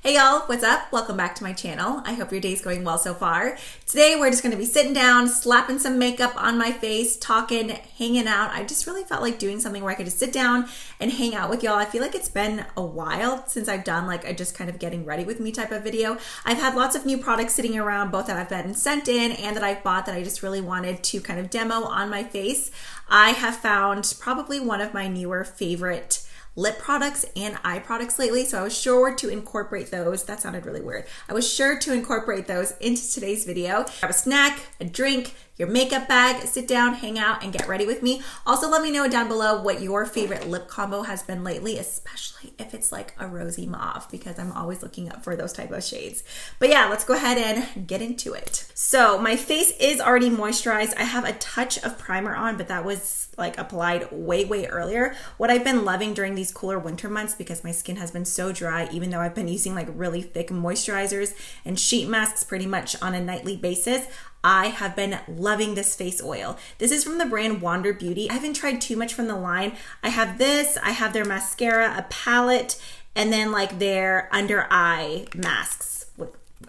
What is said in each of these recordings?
Hey y'all, what's up? Welcome back to my channel. I hope your day's going well so far. Today we're just gonna be sitting down, slapping some makeup on my face, talking, hanging out. I just really felt like doing something where I could just sit down and hang out with y'all. I feel like it's been a while since I've done like a just kind of getting ready with me type of video. I've had lots of new products sitting around, both that I've been sent in and that I've bought that I just really wanted to kind of demo on my face. I have found probably one of my newer favorite lip products and eye products lately, so I was sure to incorporate those. That sounded really weird. I was sure to incorporate those into today's video. Grab a snack, a drink, your makeup bag, sit down, hang out, and get ready with me. Also, let me know down below what your favorite lip combo has been lately, especially if it's like a rosy mauve, because I'm always looking up for those type of shades. But yeah, let's go ahead and get into it. So my face is already moisturized. I have a touch of primer on, but that was like applied way earlier. What I've been loving during these cooler winter months, because my skin has been so dry, even though I've been using like really thick moisturizers and sheet masks pretty much on a nightly basis, I have been loving this face oil. This is from the brand Huda Beauty. I haven't tried too much from the line. I have this, I have their mascara, a palette, and then like their under eye masks.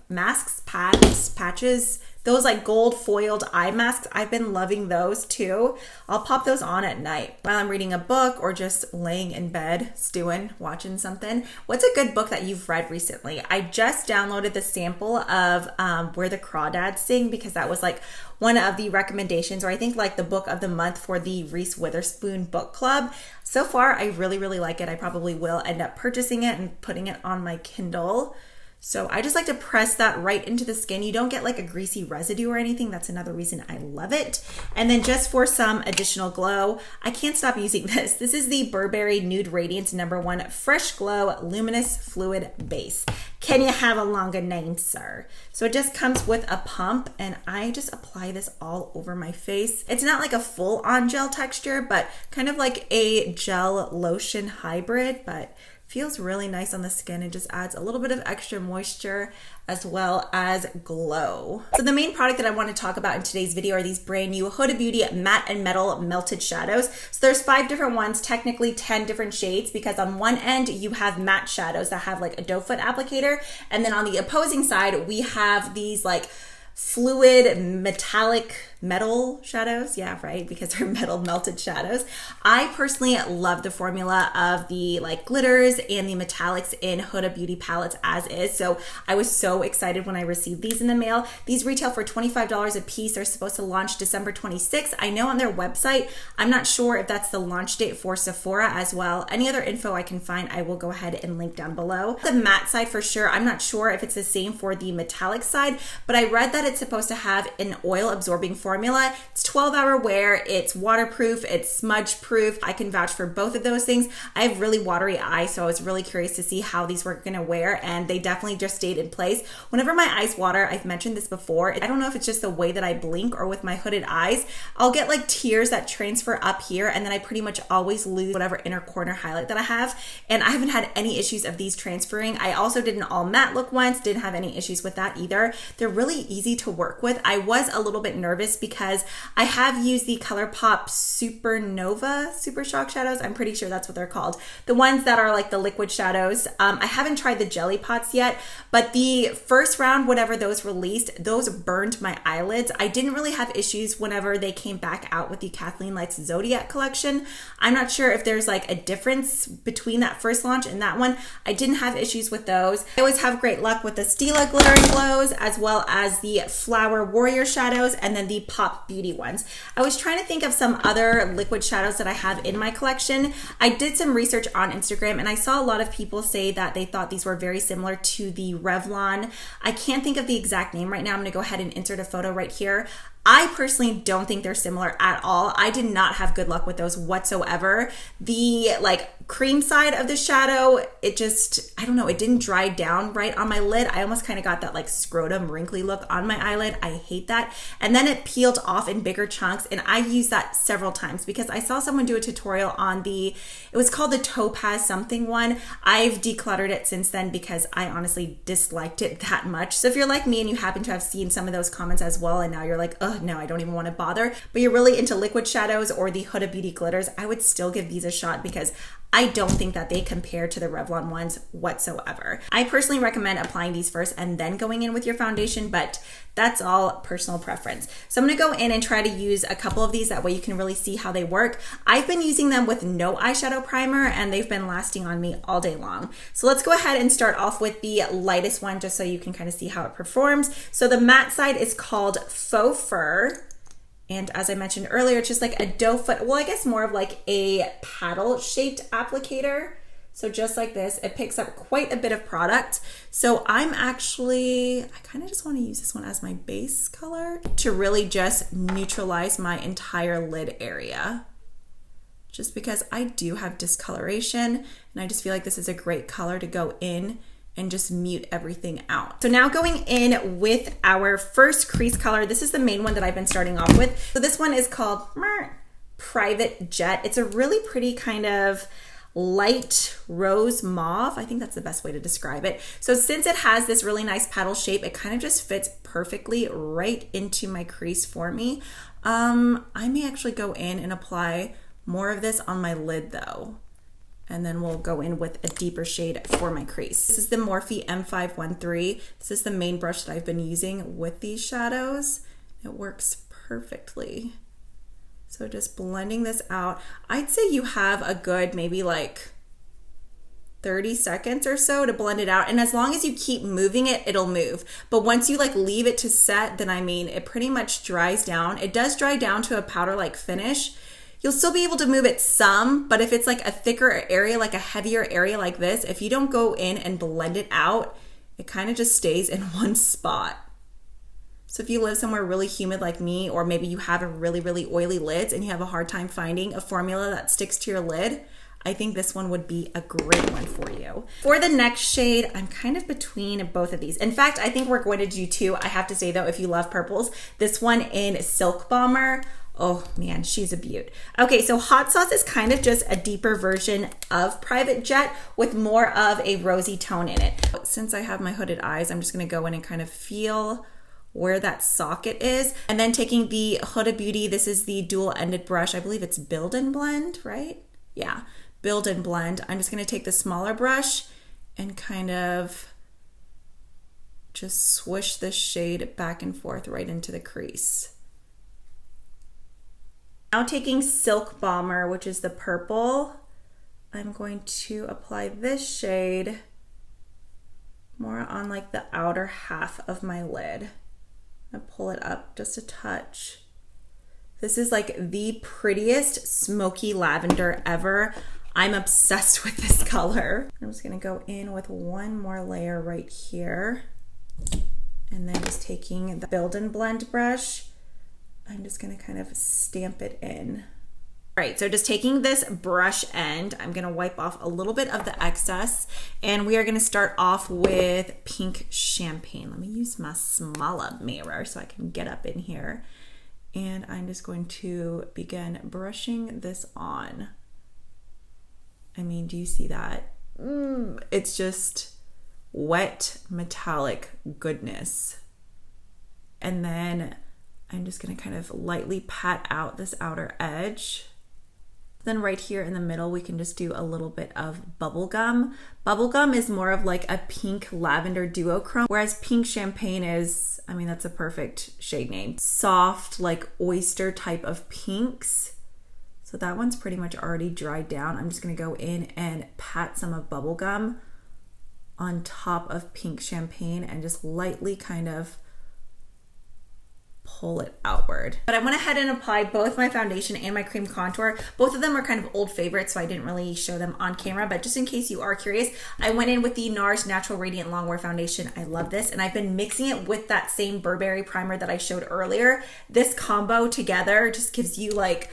Masks, pads, patches, those like gold foiled eye masks. I've been loving those too. I'll pop those on at night while I'm reading a book or just laying in bed, stewing, watching something. What's a good book that you've read recently? I just downloaded the sample of Where the Crawdads Sing, because that was like one of the recommendations, or I think like the book of the month for the Reese Witherspoon book club. So far, I really like it. I probably will end up purchasing it and putting it on my Kindle. So I just like to press that right into the skin. You don't get like a greasy residue or anything. That's another reason I love it. And then just for some additional glow, I can't stop using this. This is the Burberry Nude Radiance #1 Fresh Glow Luminous Fluid Base. Can you have a longer name, sir? So it just comes with a pump, and I just apply this all over my face. It's not like a full on gel texture, but kind of like a gel lotion hybrid, but feels really nice on the skin. It just adds a little bit of extra moisture as well as glow. So the main product that I want to talk about in today's video are these brand new Huda Beauty Matte and Metal Melted Shadows. So there's 5 different ones, technically 10 different shades, because on one end you have matte shadows that have like a doe foot applicator, and then on the opposing side we have these like fluid metallic metal shadows. Yeah, right, because they're metal melted shadows. I personally love the formula of the like glitters and the metallics in Huda Beauty palettes as is, so I was so excited when I received these in the mail. These retail for $25 a piece. They're supposed to launch December 26th. I know on their website. I'm not sure if that's the launch date for Sephora as well. Any other info I can find, I will go ahead and link down below. The matte side for sure, I'm not sure if it's the same for the metallic side, but I read that it's supposed to have an oil absorbing formula. It's 12-hour wear, it's waterproof, it's smudge proof. I can vouch for both of those things. I have really watery eyes, so I was really curious to see how these were gonna wear, and they definitely just stayed in place. Whenever my eyes water, I've mentioned this before, I don't know if it's just the way that I blink or with my hooded eyes, I'll get like tears that transfer up here, and then I pretty much always lose whatever inner corner highlight that I have, and I haven't had any issues of these transferring. I also did an all matte look once, didn't have any issues with that either. They're really easy to work with. I was a little bit nervous because I have used the ColourPop Supernova Super Shock Shadows. I'm pretty sure that's what they're called. The ones that are like the liquid shadows. I haven't tried the Jelly Pots yet, but the first round, whenever those released, those burned my eyelids. I didn't really have issues whenever they came back out with the Kathleen Lights Zodiac collection. I'm not sure if there's like a difference between that first launch and that one. I didn't have issues with those. I always have great luck with the Stila Glittering Glows, as well as the Flower Warrior shadows, and then the Pop Beauty ones. I was trying to think of some other liquid shadows that I have in my collection. I did some research on Instagram, and I saw a lot of people say that they thought these were very similar to the Revlon. I can't think of the exact name right now. I'm gonna go ahead and insert a photo right here. I personally don't think they're similar at all. I did not have good luck with those whatsoever. The like cream side of the shadow, it just, I don't know, it didn't dry down right on my lid. I almost kind of got that like scrotum wrinkly look on my eyelid. I hate that. And then it peeled off in bigger chunks, and I used that several times because I saw someone do a tutorial on the, it was called the Topaz something one. I've decluttered it since then because I honestly disliked it that much. So if you're like me and you happen to have seen some of those comments as well, and now you're like, oh no, I don't even want to bother, but you're really into liquid shadows or the Huda Beauty glitters, I would still give these a shot because I don't think that they compare to the Revlon ones whatsoever. I personally recommend applying these first and then going in with your foundation, but that's all personal preference. So I'm gonna go in and try to use a couple of these, that way you can really see how they work. I've been using them with no eyeshadow primer and they've been lasting on me all day long. So let's go ahead and start off with the lightest one just so you can kind of see how it performs. So the matte side is called Faux Fur. And as I mentioned earlier, it's just like a doe foot, well, I guess more of like a paddle shaped applicator. So just like this, it picks up quite a bit of product. So I kind of just want to use this one as my base color to really just neutralize my entire lid area. Just because I do have discoloration and I just feel like this is a great color to go in and just mute everything out. So now going in with our first crease color, this is the main one that I've been starting off with. So this one is called Private Jet. It's a really pretty kind of light rose mauve. I think that's the best way to describe it. So since it has this really nice paddle shape, it kind of just fits perfectly right into my crease for me. I may actually go in and apply more of this on my lid though. And then we'll go in with a deeper shade for my crease. This is the Morphe M513. This is the main brush that I've been using with these shadows. It works perfectly. So just blending this out. I'd say you have a good maybe like 30 seconds or so to blend it out. And as long as you keep moving it, it'll move. But once you like leave it to set, then I mean, it pretty much dries down. It does dry down to a powder-like finish. You'll still be able to move it some, but if it's like a thicker area, like a heavier area like this, if you don't go in and blend it out, it kind of just stays in one spot. So if you live somewhere really humid like me, or maybe you have a really, really oily lids and you have a hard time finding a formula that sticks to your lid, I think this one would be a great one for you. For the next shade, I'm kind of between both of these. In fact, I think we're going to do two. I have to say though, if you love purples, this one in Silk Bomber, oh man, she's a beaut. Okay, so Hot Sauce is kind of just a deeper version of Private Jet with more of a rosy tone in it. Since I have my hooded eyes, I'm just gonna go in and kind of feel where that socket is. And then taking the Huda Beauty, this is the dual-ended brush. I believe it's Build and Blend, right? Yeah, Build and Blend. I'm just gonna take the smaller brush and kind of just swish this shade back and forth right into the crease. Now taking Silk Bomber, which is the purple, I'm going to apply this shade more on like the outer half of my lid. I pull it up just a touch. This is like the prettiest smoky lavender ever. I'm obsessed with this color. I'm just gonna go in with one more layer right here. And then just taking the Build and Blend brush, I'm just gonna kind of stamp it in. All right, so just taking this brush end, I'm gonna wipe off a little bit of the excess, and we are gonna start off with Pink Champagne. Let me use my smaller mirror so I can get up in here. And I'm just going to begin brushing this on. I mean, do you see that? It's just wet, metallic goodness. And then I'm just gonna kind of lightly pat out this outer edge. Then right here in the middle, we can just do a little bit of Bubblegum. Bubblegum is more of like a pink lavender duochrome, whereas Pink Champagne is, I mean, that's a perfect shade name. Soft, like oyster type of pinks. So that one's pretty much already dried down. I'm just gonna go in and pat some of Bubblegum on top of Pink Champagne and just lightly kind of pull it outward. But I went ahead and applied both my foundation and my cream contour. Both of them are kind of old favorites, so I didn't really show them on camera, but just in case you are curious, I went in with the NARS Natural Radiant Longwear Foundation. I love this, and I've been mixing it with that same Burberry primer that I showed earlier. This combo together just gives you like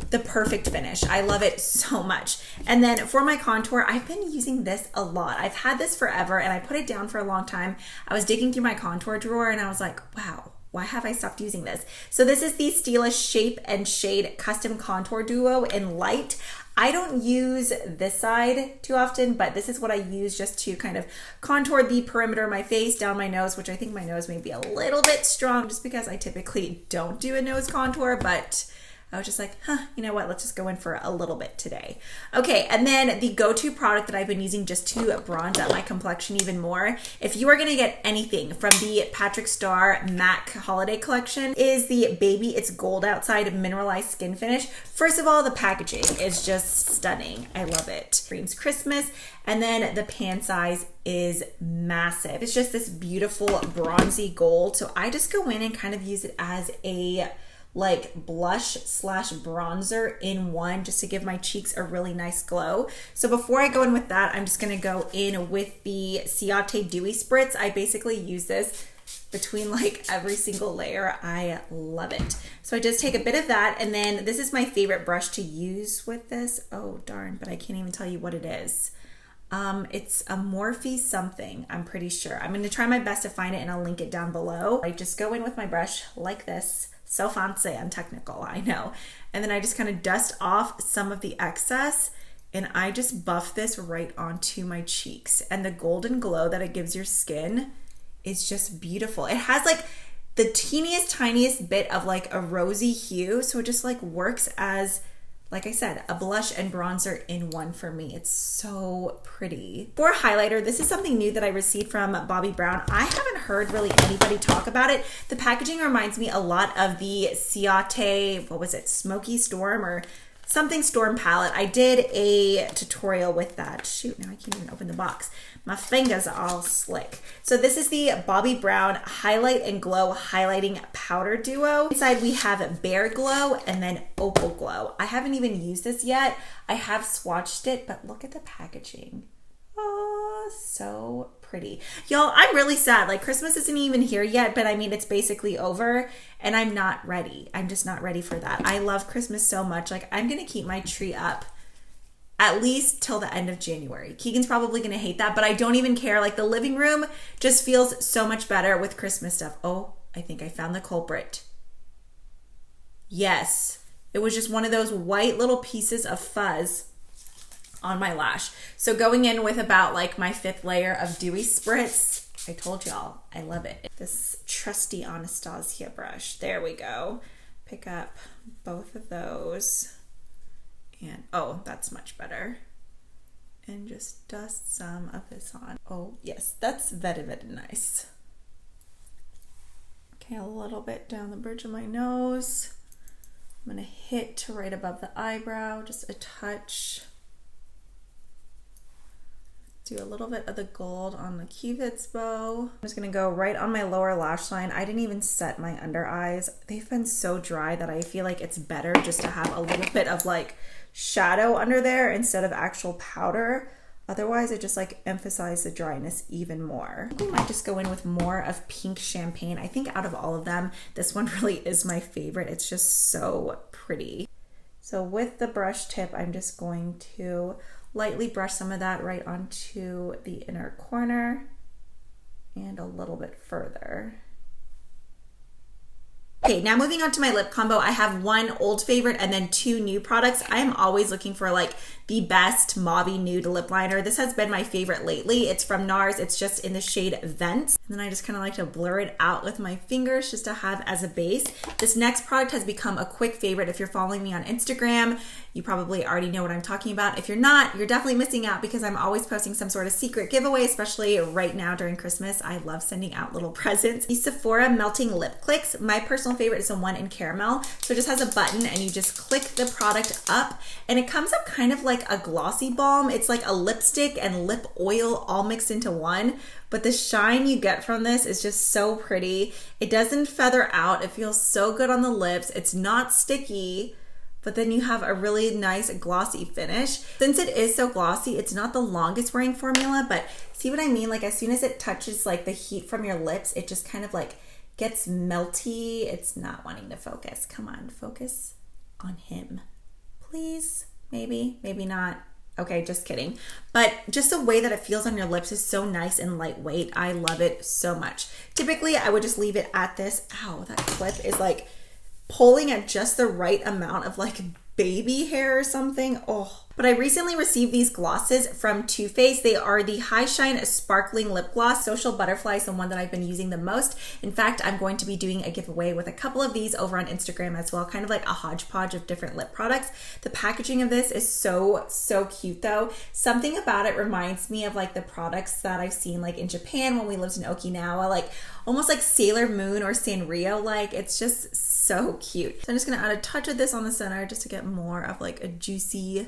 the perfect finish. I love it so much. And then for my contour, I've been using this a lot. I've had this forever, and I put it down for a long time. I was digging through my contour drawer, and I was like, wow, why have I stopped using this? So this is the Stila Shape and Shade Custom Contour Duo in Light. I don't use this side too often, but this is what I use just to kind of contour the perimeter of my face, down my nose, which I think my nose may be a little bit strong just because I typically don't do a nose contour, but I was just like, you know what? Let's just go in for a little bit today. Okay, and then the go-to product that I've been using just to bronze up my complexion even more, if you are gonna get anything from the Patrick Star MAC Holiday Collection, is the Baby It's Gold Outside Mineralized Skin Finish. First of all, the packaging is just stunning. I love it. Screams Christmas. And then the pan size is massive. It's just this beautiful bronzy gold. So I just go in and kind of use it as a like blush slash bronzer in one, just to give my cheeks a really nice glow. So before I go in with that, I'm just gonna go in with the 𝗟𝗘𝗧'𝗦 Dewy Spritz. I basically use this between like every single layer. I love it. So I just take a bit of that, and then this is my favorite brush to use with this. Oh darn, but I can't even tell you what it is. It's a Morphe something, I'm pretty sure. I'm gonna try my best to find it and I'll link it down below. I just go in with my brush like this. So fancy and technical, I know. And then I just kind of dust off some of the excess, and I just buff this right onto my cheeks. And the golden glow that it gives your skin is just beautiful. It has like the teeniest, tiniest bit of like a rosy hue. So it just like works as, like I said, a blush and bronzer in one for me. It's so pretty. For highlighter, this is something new that I received from Bobbi Brown. I haven't heard really anybody talk about it. The packaging reminds me a lot of the 𝗟𝗘𝗧, what was it, Smoky Storm or something Storm palette. I did a tutorial with that. Shoot, now I can't even open the box. My fingers are all slick. So this is the Bobbi Brown Highlight and Glow Highlighting Powder Duo. Inside we have Bare Glow and then Opal Glow. I haven't even used this yet. I have swatched it, but look at the packaging. Oh, so pretty. Y'all, I'm really sad. Like Christmas isn't even here yet, but I mean, it's basically over and I'm not ready. I'm just not ready for that. I love Christmas so much. Like I'm gonna keep my tree up at least till the end of January. Keegan's probably gonna hate that, but I don't even care. Like the living room just feels so much better with Christmas stuff. Oh, I think I found the culprit. Yes, it was just one of those white little pieces of fuzz on my lash. So going in with about like my 5th layer of Dewy Spritz. I told y'all, I love it. This trusty Anastasia brush. There we go. Pick up both of those. And oh, that's much better. And just dust some of this on. Oh yes, that's very nice. Okay, a little bit down the bridge of my nose. I'm gonna hit to right above the eyebrow, just a touch. Do a little bit of the gold on the 𝗟𝗧'𝗦. I'm just gonna go right on my lower lash line. I didn't even set my under eyes. They've been so dry that I feel like it's better just to have a little bit of like shadow under there instead of actual powder. Otherwise, it just like emphasizes the dryness even more. I might just go in with more of Pink Champagne. I think out of all of them, this one really is my favorite. It's just so pretty. So with the brush tip, I'm just going to lightly brush some of that right onto the inner corner and a little bit further. Okay, now moving on to my lip combo, I have one old favorite and then 2 new products. I am always looking for like the best mauve nude lip liner. This has been my favorite lately. It's from NARS. It's just in the shade Vents. And then I just kind of like to blur it out with my fingers just to have as a base. This next product has become a quick favorite. If you're following me on Instagram, you probably already know what I'm talking about. If you're not, you're definitely missing out because I'm always posting some sort of secret giveaway, especially right now during Christmas. I love sending out little presents. The Sephora Melting Lip Clicks. My personal favorite is the one in caramel. So it just has a button and you just click the product up and it comes up kind of like a glossy balm. It's like a lipstick and lip oil all mixed into one. But the shine you get from this is just so pretty. It doesn't feather out. It feels so good on the lips. It's not sticky, but then you have a really nice glossy finish. Since it is so glossy, it's not the longest wearing formula, but see what I mean? Like as soon as it touches like the heat from your lips, it just kind of like gets melty. It's not wanting to focus. Come on, focus on him. Please, maybe, maybe not. Okay, just kidding. But just the way that it feels on your lips is so nice and lightweight. I love it so much. Typically, I would just leave it at this. Ow, that clip is like pulling at just the right amount of like baby hair or something. Oh, But I recently received these glosses from Too Faced. They are the High Shine Sparkling Lip Gloss. Social Butterfly is the one that I've been using the most. In fact, I'm going to be doing a giveaway with a couple of these over on Instagram as well, kind of like a hodgepodge of different lip products. The packaging of this is so cute though. Something about it reminds me of like the products that I've seen like in Japan when we lived in Okinawa, like almost like Sailor Moon or Sanrio. Like it's just so cute. So I'm just gonna add a touch of this on the center just to get more of like a juicy,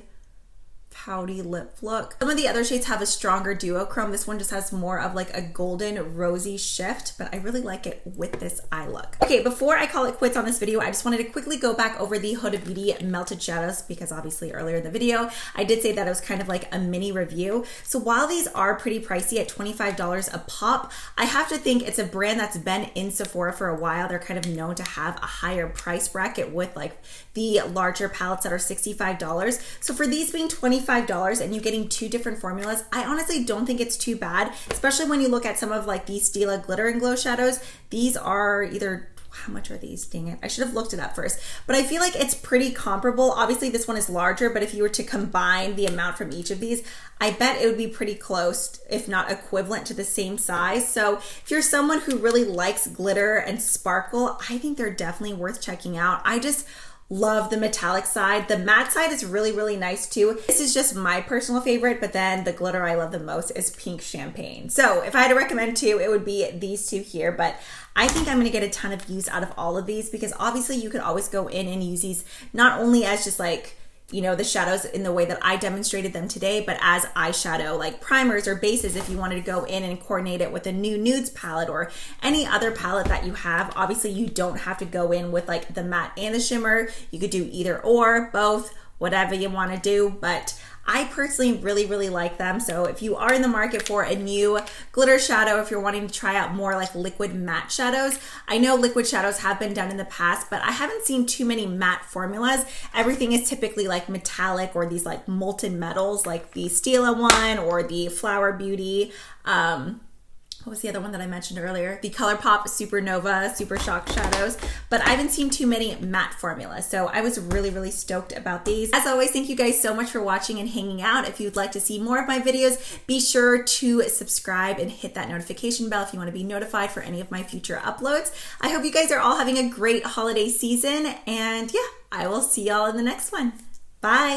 pouty lip look. Some of the other shades have a stronger duochrome. This one just has more of like a golden rosy shift, but I really like it with this eye look. Okay, before I call it quits on this video, I just wanted to quickly go back over the Huda Beauty Melted Shadows because obviously earlier in the video, I did say that it was kind of like a mini review. So while these are pretty pricey at $25 a pop, I have to think it's a brand that's been in Sephora for a while. They're kind of known to have a higher price bracket with like the larger palettes that are $65. So for these being $25 and you getting two different formulas, I honestly don't think it's too bad, especially when you look at some of like these 𝗟𝗓 Glitter and Glow shadows. These are either, how much are these? Dang it, I should have looked it up first. But I feel like it's pretty comparable. Obviously this one is larger, but if you were to combine the amount from each of these, I bet it would be pretty close, if not equivalent to the same size. So if you're someone who really likes glitter and sparkle, I think they're definitely worth checking out. I just love the metallic side. The matte side is really nice too. This is just my personal favorite, but then the glitter I love the most is Pink Champagne. So if I had to recommend two, it would be these two here, but I think I'm gonna get a ton of use out of all of these because obviously you could always go in and use these not only as just like, you know, the shadows in the way that I demonstrated them today, but as eyeshadow like primers or bases if you wanted to go in and coordinate it with a new nudes palette or any other palette that you have. Obviously you don't have to go in with like the matte and the shimmer. You could do either or, both, whatever you want to do, but I personally really like them. So if you are in the market for a new glitter shadow, if you're wanting to try out more like liquid matte shadows, I know liquid shadows have been done in the past, but I haven't seen too many matte formulas. Everything is typically like metallic or these like molten metals like the 𝗟𝗓 one or the Flower Beauty. What was the other one that I mentioned earlier? The ColourPop Supernova Super Shock Shadows, but I haven't seen too many matte formulas. So I was really stoked about these. As always, thank you guys so much for watching and hanging out. If you'd like to see more of my videos, be sure to subscribe and hit that notification bell if you want to be notified for any of my future uploads. I hope you guys are all having a great holiday season, and yeah, I will see y'all in the next one. Bye.